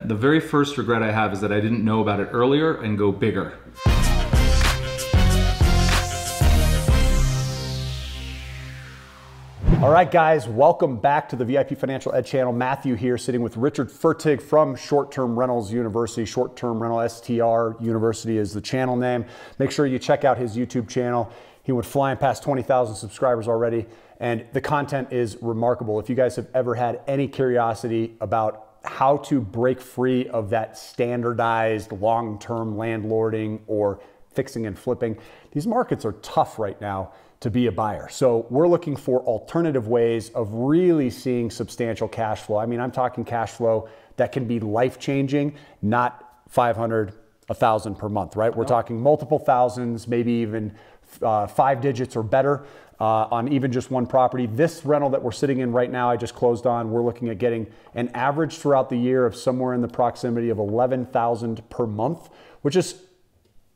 The very first regret I have is that I didn't know about it earlier and go bigger. All right, guys, welcome back to the VIP Financial Ed channel. Matthew here, sitting with Richard Fertig from Short Term Rentals University. Short Term Rental STR University is the channel name. Make sure you check out his YouTube channel. He went flying past 20,000 subscribers already, and the content is remarkable. If you guys have ever had any curiosity about how to break free of that standardized long-term landlording or fixing and flipping, these markets are tough right now to be a buyer. So we're looking for alternative ways of really seeing substantial cash flow. I mean, I'm talking cash flow that can be life-changing, not 500, 1,000 per month, right? We're talking multiple thousands, maybe even 5 digits or better on even just one property. This rental that we're sitting in right now, I just closed on, we're looking at getting an average throughout the year of somewhere in the proximity of 11,000 per month, which is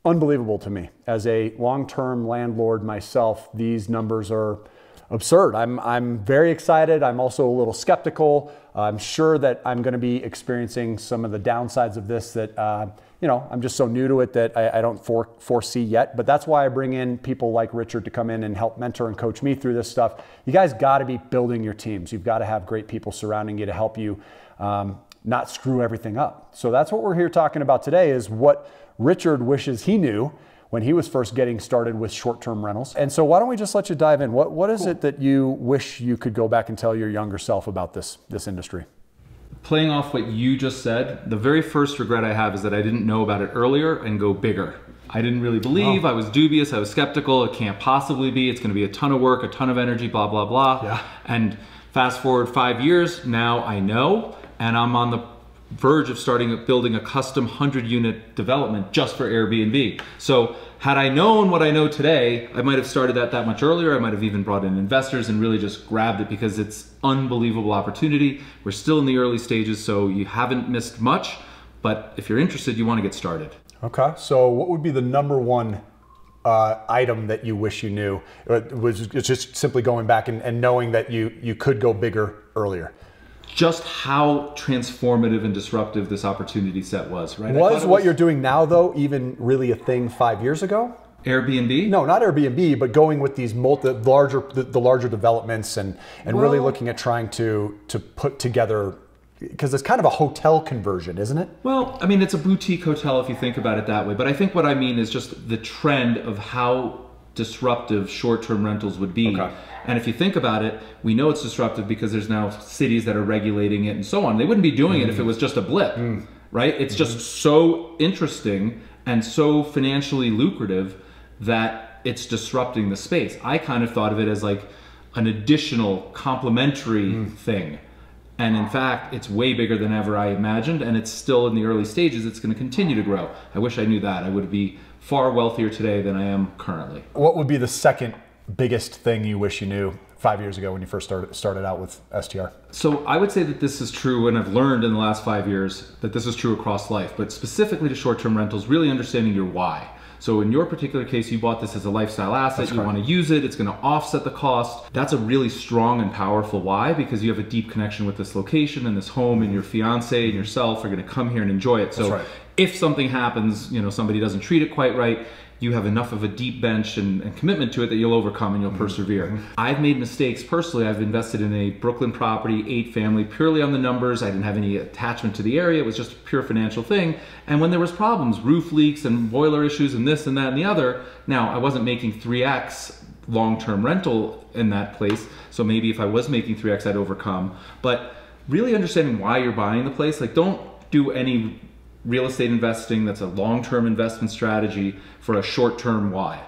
unbelievable to me. As a long-term landlord myself, these numbers are absurd. I'm very excited. I'm also a little skeptical. I'm sure that I'm going to be experiencing some of the downsides of this that, you know, I'm just so new to it that I don't foresee yet. But that's why I bring in people like Richard to come in and help mentor and coach me through this stuff. You guys got to be building your teams. You've got to have great people surrounding you to help you not screw everything up. So that's what we're here talking about today, is what Richard wishes he knew when he was first getting started with short-term rentals. And so why don't we just let you dive in? What is it that you wish you could go back and tell your younger self about this industry? Playing off what you just said, the very first regret I have is that I didn't know about it earlier and go bigger. I didn't really believe, I was dubious, I was skeptical, it can't possibly be, it's gonna be a ton of work, a ton of energy, blah, blah, blah. Yeah. And fast forward 5 years, now I know, and I'm on the verge of building a custom 100-unit development just for Airbnb. So had I known what I know today, I might have started that much earlier. I might have even brought in investors and really just grabbed it, because it's unbelievable opportunity. We're still in the early stages, so you haven't missed much, but if you're interested, you want to get started. Okay, so what would be the number one item that you wish you knew? It was just simply going back and knowing that you could go bigger earlier. Just how transformative and disruptive this opportunity set was, right? Was what you're doing now, though, even really a thing 5 years ago? Airbnb? No, not Airbnb, but going with these the larger developments and really looking at trying to put together, because it's kind of a hotel conversion, isn't it? Well, I mean, it's a boutique hotel if you think about it that way, but I think what I mean is just the trend of how disruptive short-term rentals would be. Okay. And if you think about it, we know it's disruptive because there's now cities that are regulating it and so on. They wouldn't be doing it if it was just a blip, right? It's just so interesting and so financially lucrative that it's disrupting the space. I kind of thought of it as like an additional complementary thing. And in fact, it's way bigger than ever I imagined, and it's still in the early stages. It's going to continue to grow. I wish I knew that. I would be far wealthier today than I am currently. What would be the second biggest thing you wish you knew 5 years ago when you first started out with STR? So I would say that this is true, and I've learned in the last 5 years that this is true across life, but specifically to short-term rentals, really understanding your why. So in your particular case, you bought this as a lifestyle asset, you want to use it, it's going to offset the cost. That's a really strong and powerful why, because you have a deep connection with this location and this home, and your fiance and yourself are going to come here and enjoy it. So if something happens, you know, somebody doesn't treat it quite right, you have enough of a deep bench and commitment to it that you'll overcome and you'll persevere. I've made mistakes personally. I've invested in a Brooklyn property, 8-family, purely on the numbers. I didn't have any attachment to the area. It was just a pure financial thing. And when there was problems, roof leaks and boiler issues and this and that and the other, now I wasn't making 3X long-term rental in that place. So maybe if I was making 3X, I'd overcome. But really understanding why you're buying the place, like don't do any real estate investing that's a long-term investment strategy for a short-term why.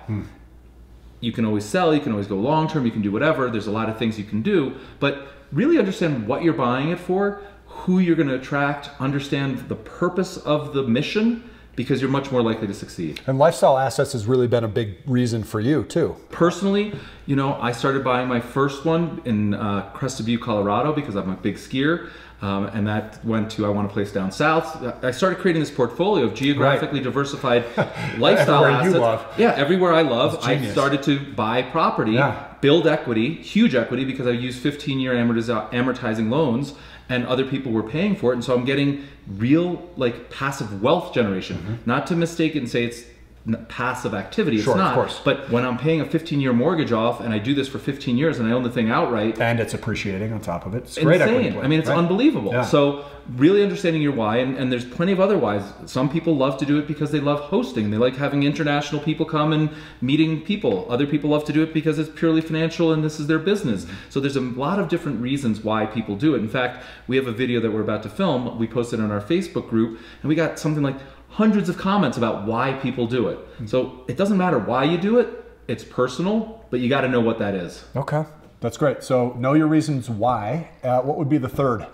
You can always sell, you can always go long-term, you can do whatever, there's a lot of things you can do, but really understand what you're buying it for, who you're going to attract, understand the purpose of the mission, because you're much more likely to succeed. And lifestyle assets has really been a big reason for you too. Personally, you know, I started buying my first one in Crested Butte, Colorado, because I'm a big skier. And that went to, I want a place down south. I started creating this portfolio of geographically diversified lifestyle assets. Everywhere you love. Yeah, everywhere I love. I started to buy property, build equity, huge equity, because I use 15-year amortizing loans, and other people were paying for it. And so I'm getting real like passive wealth generation. Not to mistake it and say it's passive activity. It's not. Of course. But when I'm paying a 15-year mortgage off and I do this for 15 years and I own the thing outright. And it's appreciating on top of it. It's great equity play. I mean, it's unbelievable. Yeah. So really understanding your why, and there's plenty of other whys. Some people love to do it because they love hosting. They like having international people come and meeting people. Other people love to do it because it's purely financial and this is their business. So there's a lot of different reasons why people do it. In fact, we have a video that we're about to film. We posted on our Facebook group, and we got something like hundreds of comments about why people do it. So it doesn't matter why you do it. It's personal, but you got to know what that is. Okay, that's great. So know your reasons why. What would be the third?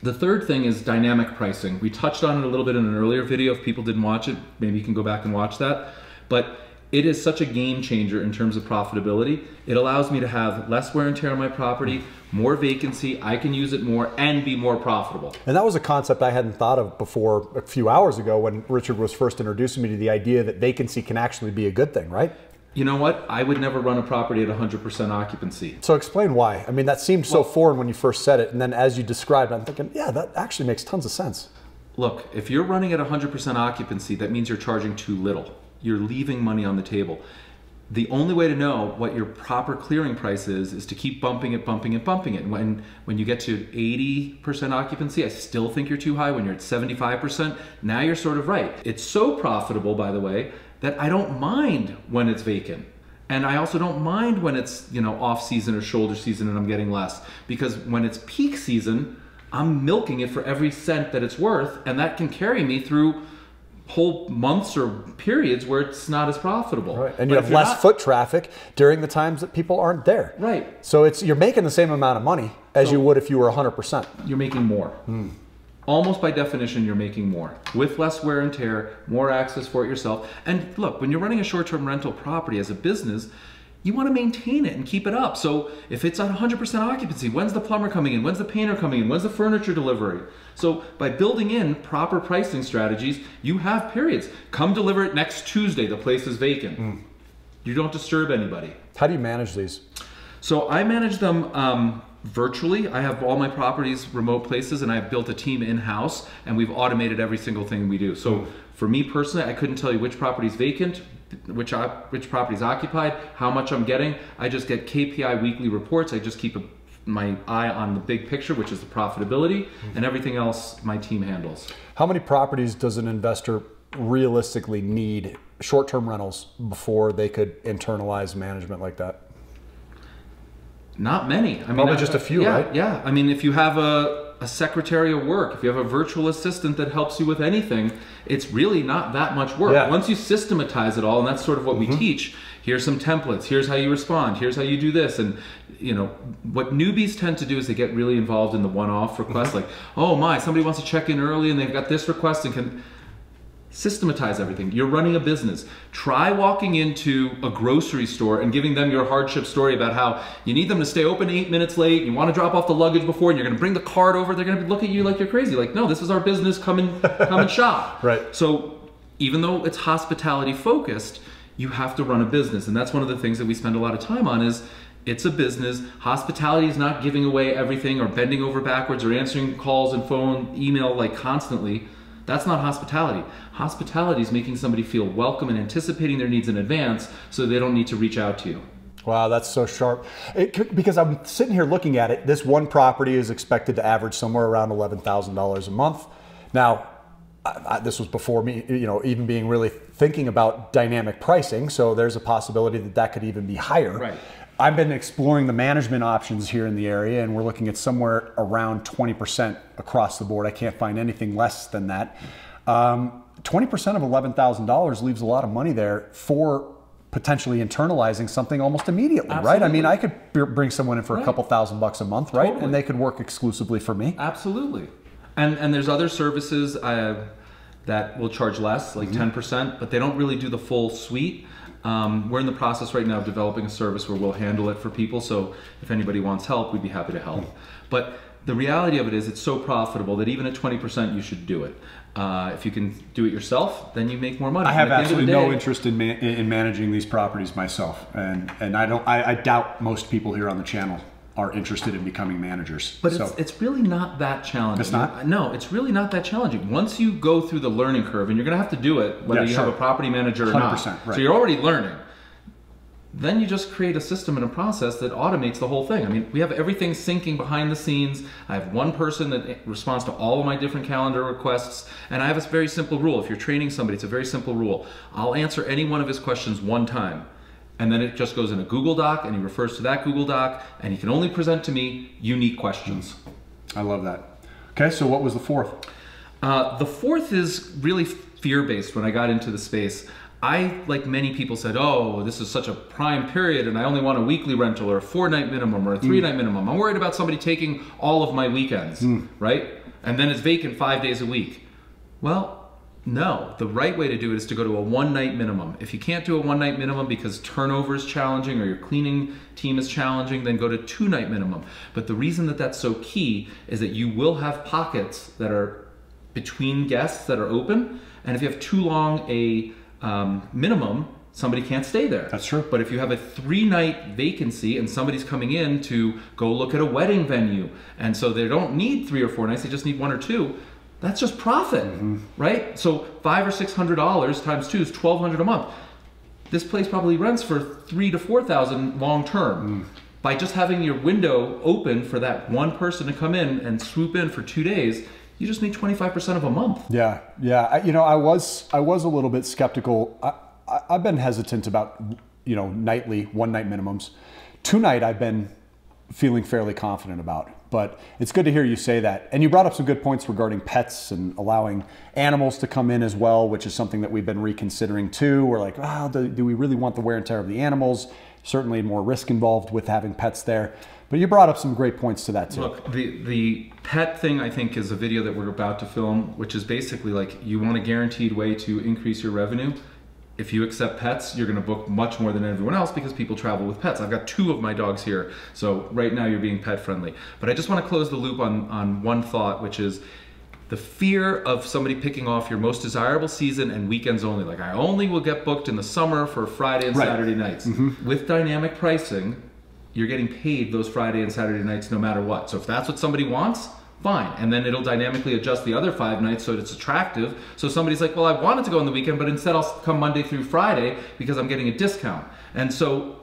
The third thing is dynamic pricing. We touched on it a little bit in an earlier video. If people didn't watch it, maybe you can go back and watch that. But it is such a game changer in terms of profitability. It allows me to have less wear and tear on my property, more vacancy, I can use it more and be more profitable. And that was a concept I hadn't thought of before a few hours ago when Richard was first introducing me to the idea that vacancy can actually be a good thing, right? You know what? I would never run a property at 100% occupancy. So explain why. I mean, that seemed so foreign when you first said it, and then as you described, I'm thinking, yeah, that actually makes tons of sense. Look, if you're running at 100% occupancy, that means you're charging too little. You're leaving money on the table. The only way to know what your proper clearing price is to keep bumping it, bumping it, bumping it. And when you get to 80% occupancy, I still think you're too high. When you're at 75%, now you're sort of right. It's so profitable, by the way, that I don't mind when it's vacant. And I also don't mind when it's, you know, off season or shoulder season and I'm getting less. Because when it's peak season, I'm milking it for every cent that it's worth, and that can carry me through whole months or periods where it's not as profitable. Right. And you have less foot traffic during the times that people aren't there. Right. So you're making the same amount of money as you would if you were 100%. You're making more. Almost by definition, you're making more. With less wear and tear, more access for it yourself. And look, when you're running a short-term rental property as a business, you want to maintain it and keep it up. So if it's on 100% occupancy, when's the plumber coming in? When's the painter coming in? When's the furniture delivery? So by building in proper pricing strategies, you have periods. Come deliver it next Tuesday, the place is vacant. You don't disturb anybody. How do you manage these? So I manage them virtually. I have all my properties remote places, and I've built a team in-house, and we've automated every single thing we do. So for me personally, I couldn't tell you which property is vacant, which property is occupied, how much I'm getting. I just get KPI weekly reports. I just keep my eye on the big picture, which is the profitability, and everything else my team handles. How many properties does an investor realistically need short-term rentals before they could internalize management like that? Not many. I mean, probably just a few, right? Yeah. I mean, if you have a secretary of work, if you have a virtual assistant that helps you with anything, it's really not that much work. Yeah. Once you systematize it all, and that's sort of what we teach, here's some templates, here's how you respond, here's how you do this. And you know, what newbies tend to do is they get really involved in the one-off requests, like, oh my, somebody wants to check in early and they've got this request, and can systematize everything. You're running a business. Try walking into a grocery store and giving them your hardship story about how you need them to stay open 8 minutes late, you want to drop off the luggage before, and you're going to bring the cart over. They're going to look at you like you're crazy. Like, no, this is our business. Come and shop. Right. So even though it's hospitality focused, you have to run a business. And that's one of the things that we spend a lot of time on is it's a business. Hospitality is not giving away everything or bending over backwards or answering calls and phone, email like constantly. That's not hospitality. Hospitality is making somebody feel welcome and anticipating their needs in advance so they don't need to reach out to you. Wow, that's so sharp. Because I'm sitting here looking at it, this one property is expected to average somewhere around $11,000 a month. Now, this was before me, you know, even being really thinking about dynamic pricing, so there's a possibility that that could even be higher. Right. I've been exploring the management options here in the area, and we're looking at somewhere around 20% across the board. I can't find anything less than that. 20% of $11,000 leaves a lot of money there for potentially internalizing something almost immediately. Absolutely. Right? I mean, I could bring someone in for a couple $1,000 a month, right? Totally. And they could work exclusively for me. Absolutely. And there's other services that will charge less, like 10%, but they don't really do the full suite. We're in the process right now of developing a service where we'll handle it for people. So if anybody wants help, we'd be happy to help. But the reality of it is it's so profitable that even at 20%, you should do it. If you can do it yourself, then you make more money. I have absolutely no interest in managing these properties myself. And I doubt most people here on the channel are interested in becoming managers. But it's really not that challenging. It's not? No, it's really not that challenging. Once you go through the learning curve, and you're going to have to do it, whether you have a property manager or not. Right. So you're already learning. Then you just create a system and a process that automates the whole thing. I mean, we have everything syncing behind the scenes. I have one person that responds to all of my different calendar requests. And I have a very simple rule. If you're training somebody, it's a very simple rule. I'll answer any one of his questions one time. And then it just goes in a Google Doc, and he refers to that Google Doc, and he can only present to me unique questions. I love that. Okay, so what was the fourth? The fourth is really fear-based when I got into the space. I, like many people, said, oh, this is such a prime period and I only want a weekly rental or a 4-night minimum or a 3-night minimum. I'm worried about somebody taking all of my weekends, right? And then it's vacant 5 days a week. Well, no. The right way to do it is to go to a 1-night minimum. If you can't do a 1-night minimum because turnover is challenging or your cleaning team is challenging, then go to 2-night minimum. But the reason that that's so key is that you will have pockets that are between guests that are open. And if you have too long a minimum, somebody can't stay there. That's true. But if you have a 3-night vacancy and somebody's coming in to go look at a wedding venue, and so they don't need 3 or 4 nights, they just need 1 or 2, that's just profit, right? So $500 or $600 times 2 is $1,200 a month. This place probably rents for $3,000 to $4,000 long term. By just having your window open for that one person to come in and swoop in for 2 days, you just need 25% of a month. Yeah, yeah. You know, I was a little bit skeptical. I've been hesitant about, you know, nightly 1-night minimums. 2-night I've been feeling fairly confident about. But it's good to hear you say that. And you brought up some good points regarding pets and allowing animals to come in as well, which is something that we've been reconsidering too. We're like, oh, do we really want the wear and tear of the animals? Certainly more risk involved with having pets there. But you brought up some great points to that too. Look, the pet thing, I think, is a video that we're about to film, which is basically like, you want a guaranteed way to increase your revenue. If you accept pets, you're gonna book much more than everyone else because people travel with pets. I've got 2 of my dogs here, so right now you're being pet friendly. But I just wanna close the loop on one thought, which is the fear of somebody picking off your most desirable season and weekends only. Like, I only will get booked in the summer for Friday and Saturday nights. With dynamic pricing, you're getting paid those Friday and Saturday nights no matter what. So if that's what somebody wants, fine. And then it'll dynamically adjust the other 5 nights so it's attractive. So somebody's like, well, I wanted to go on the weekend, but instead I'll come Monday through Friday because I'm getting a discount. And so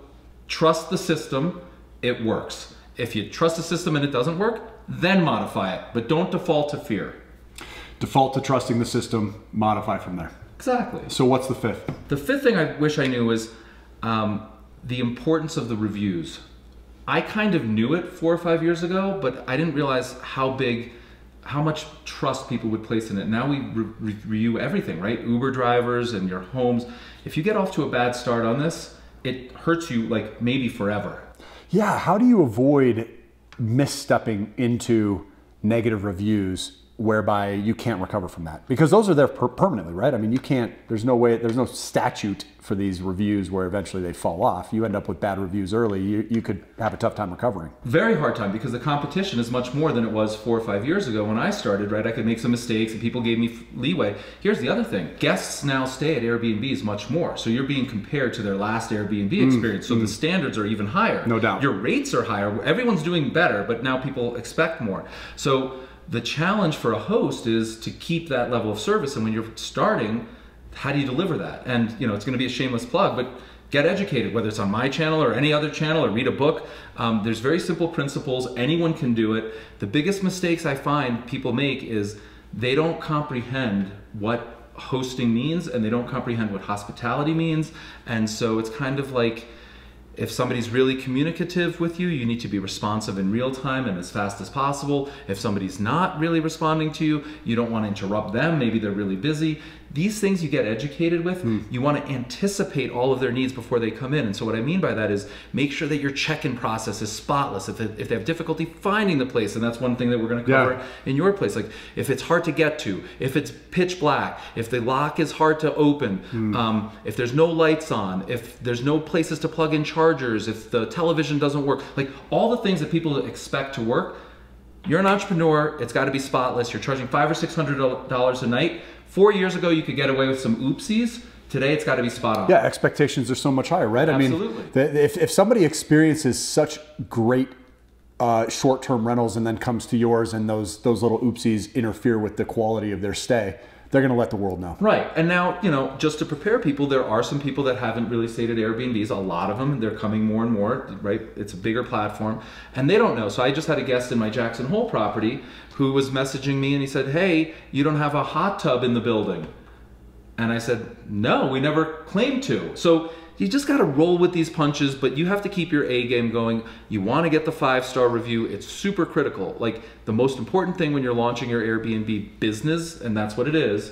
trust the system, it works. If you trust the system and it doesn't work, then modify it, but don't default to fear. Default to trusting the system, modify from there. Exactly. So what's the 5th? The 5th thing I wish I knew is the importance of the reviews. I kind of knew it 4 or 5 years ago, but I didn't realize how much trust people would place in it. Now we review everything, right? Uber drivers and your homes. If you get off to a bad start on this, it hurts you like maybe forever. Yeah, how do you avoid misstepping into negative reviews whereby you can't recover from that? Because those are there permanently, right? I mean, you can't, there's no statute for these reviews where eventually they fall off. You end up with bad reviews early, you could have a tough time recovering. Very hard time, because the competition is much more than it was 4 or 5 years ago when I started, right? I could make some mistakes and people gave me leeway. Here's the other thing. Guests now stay at Airbnbs much more. So you're being compared to their last Airbnb experience. So the standards are even higher. No doubt. Your rates are higher. Everyone's doing better, but now people expect more. So the challenge for a host is to keep that level of service, and when you're starting, how do you deliver that? And you know, it's going to be a shameless plug, but get educated, whether it's on my channel or any other channel, or read a book. There's very simple principles. Anyone can do it. The biggest mistakes I find people make is they don't comprehend what hosting means, and they don't comprehend what hospitality means. And so it's kind of like, if somebody's really communicative with you, you need to be responsive in real time and as fast as possible. If somebody's not really responding to you, you don't want to interrupt them. Maybe they're really busy. These things you get educated with. You want to anticipate all of their needs before they come in. And so what I mean by that is make sure that your check-in process is spotless. If they have difficulty finding the place, and that's one thing that we're going to cover in your place. Like if it's hard to get to, if it's pitch black, if the lock is hard to open, if there's no lights on, if there's no places to plug in chargers, if the television doesn't work, like all the things that people expect to work. You're an entrepreneur, it's got to be spotless. You're charging $500 or $600 a night. 4 years ago, you could get away with some oopsies. Today, it's got to be spot on. Yeah, expectations are so much higher, right? Absolutely. I mean, if somebody experiences such great short-term rentals and then comes to yours and those little oopsies interfere with the quality of their stay, they're going to let the world know. Right. And now, you know, just to prepare people, there are some people that haven't really stayed at Airbnbs. A lot of them, they're coming more and more, right? It's a bigger platform and they don't know. So I just had a guest in my Jackson Hole property who was messaging me and he said, hey, you don't have a hot tub in the building. And I said, no, we never claimed to. So you just got to roll with these punches, but you have to keep your A game going. You want to get the 5-star review. It's super critical. Like the most important thing when you're launching your Airbnb business, and that's what it is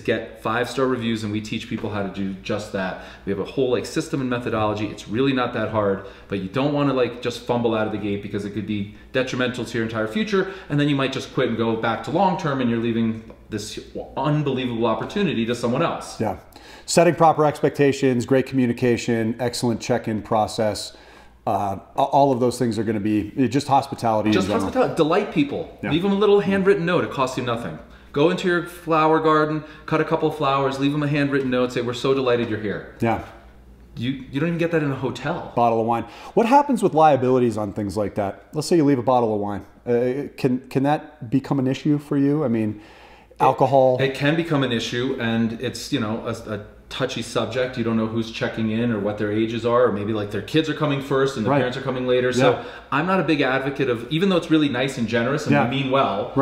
get 5-star reviews, and we teach people how to do just that. We have a whole like system and methodology. It's really not that hard, but you don't want to like just fumble out of the gate because it could be detrimental to your entire future, and then you might just quit and go back to long-term and you're leaving this unbelievable opportunity to someone else. Yeah. Setting proper expectations, great communication, excellent check-in process. All of those things are going to be just hospitality. Just hospitality. Delight people. Yeah. Leave them a little handwritten note. It costs you nothing. Go into your flower garden, cut a couple of flowers, leave them a handwritten note, say, we're so delighted you're here. Yeah. You don't even get that in a hotel. Bottle of wine. What happens with liabilities on things like that? Let's say you leave a bottle of wine. Can that become an issue for you? I mean, alcohol. It can become an issue, and it's, you know, a touchy subject. You don't know who's checking in or what their ages are, or maybe like their kids are coming first and the parents are coming later. So I'm not a big advocate of, even though it's really nice and generous and we mean well,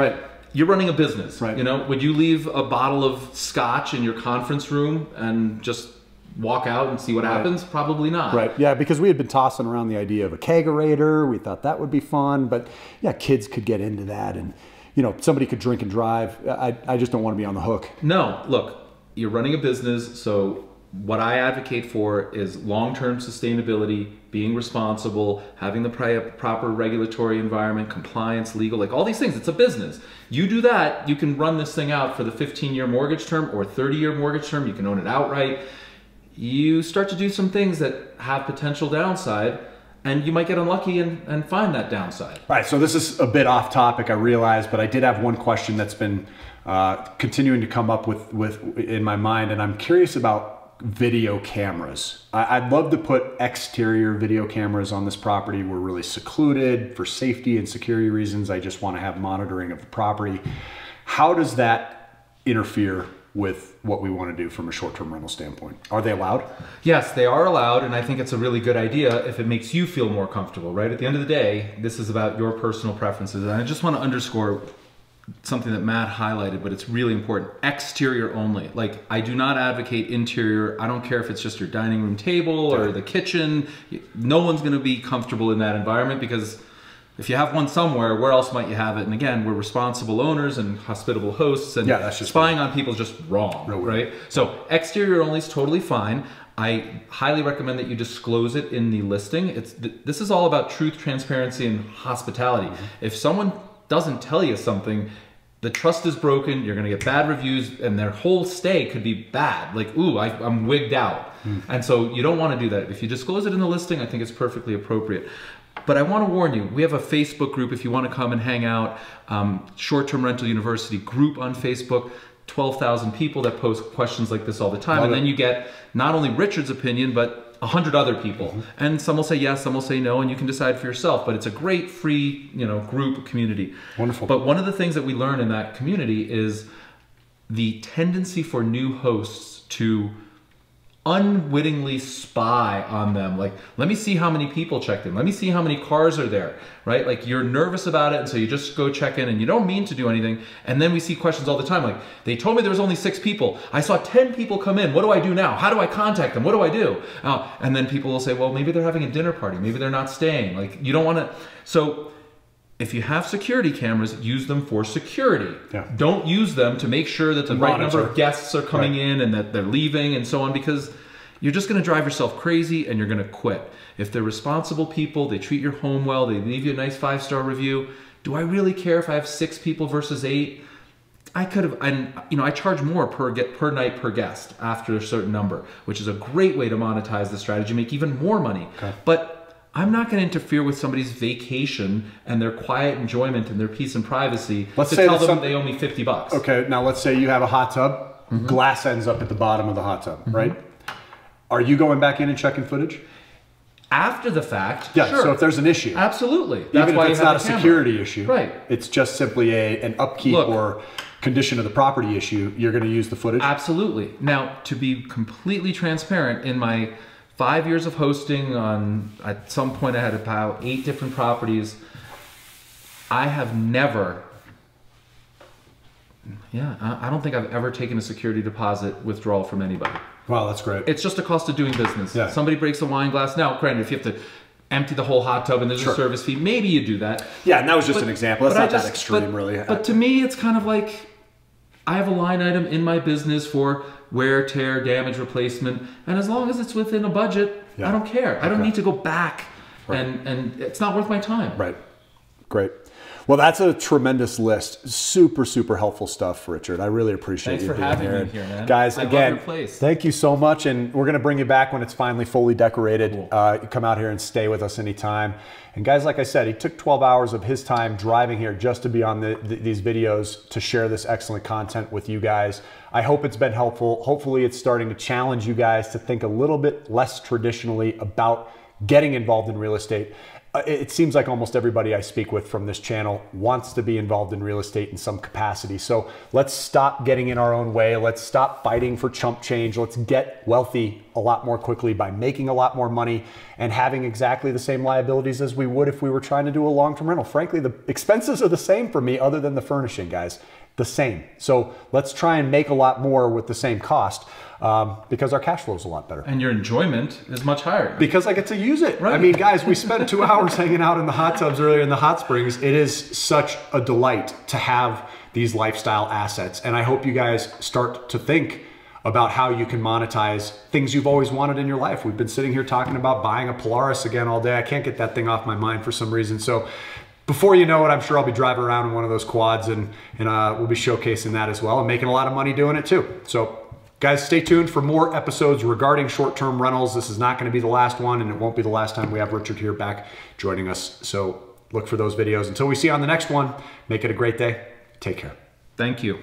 you're running a business. You know, would you leave a bottle of scotch in your conference room and just walk out and see what happens? Probably not. Yeah, because we had been tossing around the idea of a kegerator. We thought that would be fun, but yeah, kids could get into that, and you know, somebody could drink and drive. I just don't want to be on the hook. No, look, you're running a business, so what I advocate for is long-term sustainability, being responsible, having the proper regulatory environment, compliance, legal, like all these things. It's a business. You do that, you can run this thing out for the 15-year mortgage term or 30-year mortgage term. You can own it outright. You start to do some things that have potential downside, and you might get unlucky and find that downside. Right, so this is a bit off topic, I realize, but I did have one question that's been continuing to come up with in my mind, and I'm curious about video cameras. I'd love to put exterior video cameras on this property. We're really secluded for safety and security reasons. I just want to have monitoring of the property. How does that interfere with what we want to do from a short-term rental standpoint? Are they allowed? Yes, they are allowed, and I think it's a really good idea if it makes you feel more comfortable, right? At the end of the day, this is about your personal preferences, and I just want to underscore something that Matt highlighted, but it's really important. Exterior only. Like, I do not advocate interior. I don't care if it's just your dining room table or the kitchen. No one's going to be comfortable in that environment, because if you have one somewhere, where else might you have it? And again, we're responsible owners and hospitable hosts, and that's just spying on people is just wrong, right? So exterior only is totally fine. I highly recommend that you disclose it in the listing. This is all about truth, transparency, and hospitality. If someone doesn't tell you something, the trust is broken, you're gonna get bad reviews, and their whole stay could be bad. Like, ooh, I'm wigged out. And so you don't wanna do that. If you disclose it in the listing, I think it's perfectly appropriate. But I wanna warn you, we have a Facebook group if you wanna come and hang out, Short-Term Rental University group on Facebook, 12,000 people that post questions like this all the time. And then you get not only Richard's opinion, but 100 other people, and some will say yes, some will say no, and you can decide for yourself. But it's a great free, group community. Wonderful. But one of the things that we learn in that community is the tendency for new hosts to unwittingly spy on them. Like, let me see how many people checked in. Let me see how many cars are there, right? Like, you're nervous about it, and so you just go check in, and you don't mean to do anything. And then we see questions all the time, like, they told me there was only 6 people. I saw 10 people come in. What do I do now? How do I contact them? What do I do? And then people will say, well, maybe they're having a dinner party. Maybe they're not staying. Like, you don't want to. So if you have security cameras, use them for security. Don't use them to make sure that the right number of guests are coming in and that they're leaving and so on, because you're just going to drive yourself crazy and you're going to quit. If they're responsible people, they treat your home well, they leave you a nice 5-star review. Do I really care if I have 6 people versus 8? I could have, and I charge more per night per guest after a certain number, which is a great way to monetize the strategy, make even more money. But I'm not going to interfere with somebody's vacation and their quiet enjoyment and their peace and privacy to tell them they owe me $50. Okay, now let's say you have a hot tub, glass ends up at the bottom of the hot tub, right? Are you going back in and checking footage? After the fact, yeah. sure. So if there's an issue, absolutely. That's even why if it's not a security issue, right? It's just simply an upkeep or condition of the property issue. You're going to use the footage. Absolutely. Now, to be completely transparent, in my 5 years of hosting, at some point I had about 8 different properties. I have never. Yeah, I don't think I've ever taken a security deposit withdrawal from anybody. Wow, that's great. It's just a cost of doing business. Yeah. Somebody breaks a wine glass. Now, granted, if you have to empty the whole hot tub and there's a service fee, maybe you do that. Yeah, and that was just an example. That's not that extreme, really. But to me, it's kind of like I have a line item in my business for wear, tear, damage replacement, and as long as it's within a budget, I don't care. I don't need to go back, and it's not worth my time. Right. Great. Well, that's a tremendous list. Super, super helpful stuff, Richard. I really appreciate you being here. Thanks for having me here, man. Guys, again, love your place. Thank you so much. And we're going to bring you back when it's finally fully decorated. Cool. Come out here and stay with us anytime. And guys, like I said, he took 12 hours of his time driving here just to be on these videos to share this excellent content with you guys. I hope it's been helpful. Hopefully it's starting to challenge you guys to think a little bit less traditionally about getting involved in real estate. It seems like almost everybody I speak with from this channel wants to be involved in real estate in some capacity. So let's stop getting in our own way. Let's stop fighting for chump change. Let's get wealthy a lot more quickly by making a lot more money and having exactly the same liabilities as we would if we were trying to do a long-term rental. Frankly, the expenses are the same for me other than the furnishing, guys. The same. So let's try and make a lot more with the same cost. Because our cash flow is a lot better. And your enjoyment is much higher. Because I get to use it. Right. I mean, guys, we spent 2 hours hanging out in the hot tubs earlier in the hot springs. It is such a delight to have these lifestyle assets. And I hope you guys start to think about how you can monetize things you've always wanted in your life. We've been sitting here talking about buying a Polaris again all day. I can't get that thing off my mind for some reason. So before you know it, I'm sure I'll be driving around in one of those quads and we'll be showcasing that as well and making a lot of money doing it too. So guys, stay tuned for more episodes regarding short-term rentals. This is not going to be the last one, and it won't be the last time we have Richard here back joining us. So look for those videos. Until we see you on the next one, make it a great day. Take care. Thank you.